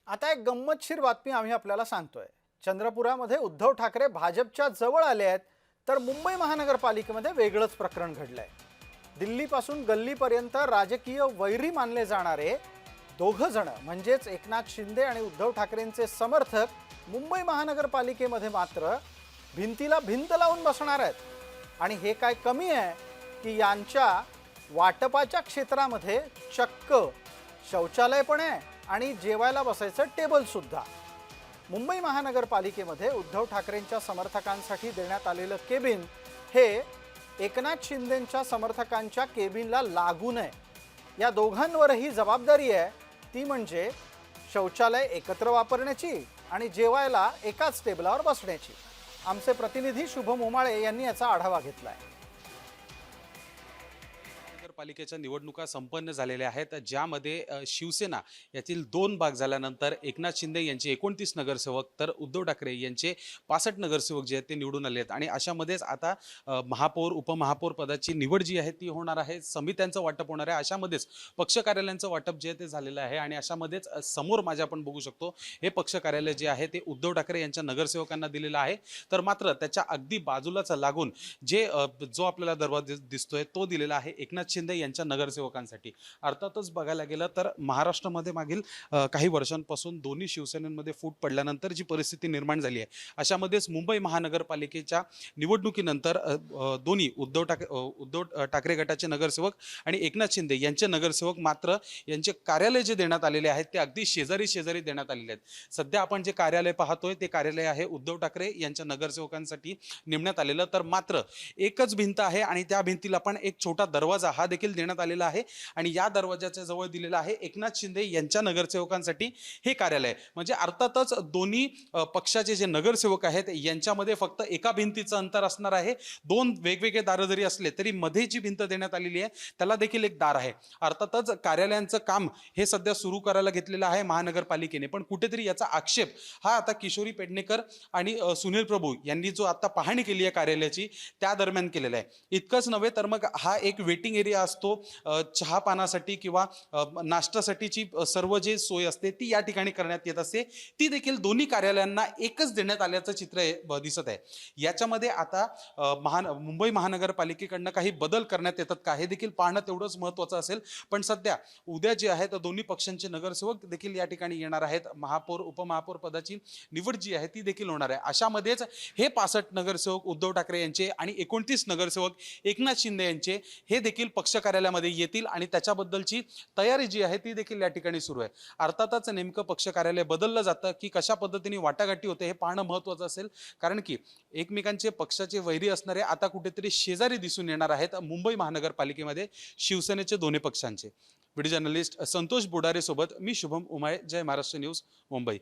आता एक गंमतशीर बातमी आम्ही आपल्याला सांगतोय। चंद्रपुरामध्ये उद्धव ठाकरे भाजपच्या जवळ आले आहेत, तर मुंबई महानगरपालिकेमध्ये वेगळंच प्रकरण घडलंय। दिल्लीपासून गल्लीपर्यंत राजकीय वैरी मानले जाणारे दोघं जण म्हणजेच एकनाथ शिंदे आणि उद्धव ठाकरेंचे समर्थक मुंबई महानगरपालिकेमध्ये मात्र भिंतीला भिंत लावून बसणार आहेत। आणि हे काय कमी आहे की यांच्या वाटपाच्या क्षेत्रामध्ये चक्क शौचालय पण आहे आणि जेवायला बसायचं टेबल सुद्धा। मुंबई महानगरपालिकेमध्ये उद्धव ठाकरेंच्या समर्थकांसाठी देण्यात आलेलं केबिन हे एकनाथ शिंदेंच्या समर्थकांच्या केबिनला लागू नये। या दोघांवरही जबाबदारी आहे, ती म्हणजे शौचालय एकत्र वापरण्याची आणि जेवायला एकाच टेबलावर बसण्याची। आमचे प्रतिनिधी शुभम उमाळे यांनी याचा आढावा घेतलाय। पालिकेच्या निवडणुका संपन्न झालेल्या आहेत, ज्यामध्ये शिवसेना यातील 2 भाग झाल्यानंतर एकनाथ शिंदे यांचे 29 नगरसेवक तर उद्धव ठाकरे यांचे 65 नगरसेवक जे आहेत ते निवडून आले आहेत। आणि अशामध्येच आता महापौर उपमहापौर पदाची निवड जी आहे ती होणार आहे, समित्यांचं वाटप होणार आहे, अशामध्येच पक्ष कार्यालयांचं वाटप जे आहे ते झालेलं आहे। आणि अशामध्येच समोर माझ्या आपण बघू शकतो हे पक्ष कार्यालय जे आहे ते उद्धव ठाकरे यांच्या नगरसेवकांना दिलेलं आहे, तर मात्र त्याच्या अगदी बाजूलाच लागून जो आपल्याला दरवाजा दिसतोय तो दिलेला आहे एकनाथ शिंदे यांच्या नगरसेवकांसाठी। अर्थातच बघायला गेलं तर महाराष्ट्रामध्ये मागील काही वर्षांपासून दोन्ही शिवसेनेमध्ये फूट पडल्यानंतर जी परिस्थिती निर्माण झाली आहे, अशामध्येच मुंबई महानगरपालिकेच्या निवडणुकीनंतर दोन्ही उद्धव ठाकरे गटाचे नगरसेवक आणि एकनाथ शिंदे यांचे नगरसेवक मात्र यांचे कार्यालय जे देण्यात आलेले आहेत ते अगदी शेजारी शेजारी देण्यात आलेले आहेत। सध्या आपण जे कार्यालय पाहतोय ते कार्यालय आहे उद्धव ठाकरे यांच्या नगरसेवकांसाठी नेमण्यात आलेलं, तर मात्र एकच भिंत आहे आणि त्या भिंतीला पण एक छोटा दरवाजा हा देखील देण्यात आलेला आहे। आणि या दरवाजाच्या जवळ दिलेला आहे एकनाथ शिंदे यांच्या नगरसेवकांसाठी हे कार्यालय। म्हणजे अर्थातच दोन्ही पक्षाचे जे नगरसेवक आहेत यांच्यामध्ये फक्त एका भिंतीचं अंतर असणार आहे। 2 वेगवेगळे दार जरी असले तरी मध्ये जी भिंत देण्यात आलेली आहे त्याला देखील एक दार आहे। अर्थातच कार्यालयांचं काम हे सध्या सुरू करायला घेतलेलं आहे महानगरपालिकेने, पण कुठेतरी याचा आक्षेप हा आता किशोरी पेडणेकर आणि सुनील प्रभू यांनी जो आता पाहणी केली आहे कार्यालयाची त्या दरम्यान केलेला आहे। इतकंच नव्हे तर मग हा एक वेटिंग एरिया असतो चहा पानासाठी किंवा नाश्त्यासाठीची सर्व जे सोय असते ती या ठिकाणी करण्यात येत असते, ती देखील दोन्ही कार्यालयांना एकच देण्यात आल्याचं चित्र दिसत आहे। याच्यामध्ये आता मुंबई महानगरपालिकेकडनं काही बदल करण्यात येतात का हे देखील पाहणं तेवढंच महत्त्वाचं असेल। पण सध्या उद्या जे आहे तर दोन्ही पक्षांचे नगरसेवक देखील या ठिकाणी येणार आहेत। महापौर उपमहापौर पदाची निवड जी आहे ती देखील होणार आहे। अशामध्येच हे 65 नगरसेवक उद्धव ठाकरे यांचे आणि 29 नगरसेवक एकनाथ शिंदे यांचे हे देखील पक्ष कार्यालयामध्ये येतील आणि त्याच्याबद्दलची तयारी जी आहे ती देखील या ठिकाणी सुरू आहे। अर्थातच नेमकं पक्ष कार्यालय बदललं जातं की कशा पद्धतीने वाटाघाटी होते हे पाहणं महत्त्वाचं असेल, कारण की एकमेकांचे पक्षाचे वैरी असणारे आता कुठेतरी शेजारी दिसून येणार आहेत मुंबई महानगरपालिकेमध्ये शिवसेनेचे दोन्ही पक्षांचे। व्हिडिओ जर्नलिस्ट संतोष बुडारे सोबत मी शुभम उमाळे, जय महाराष्ट्र न्यूज, मुंबई।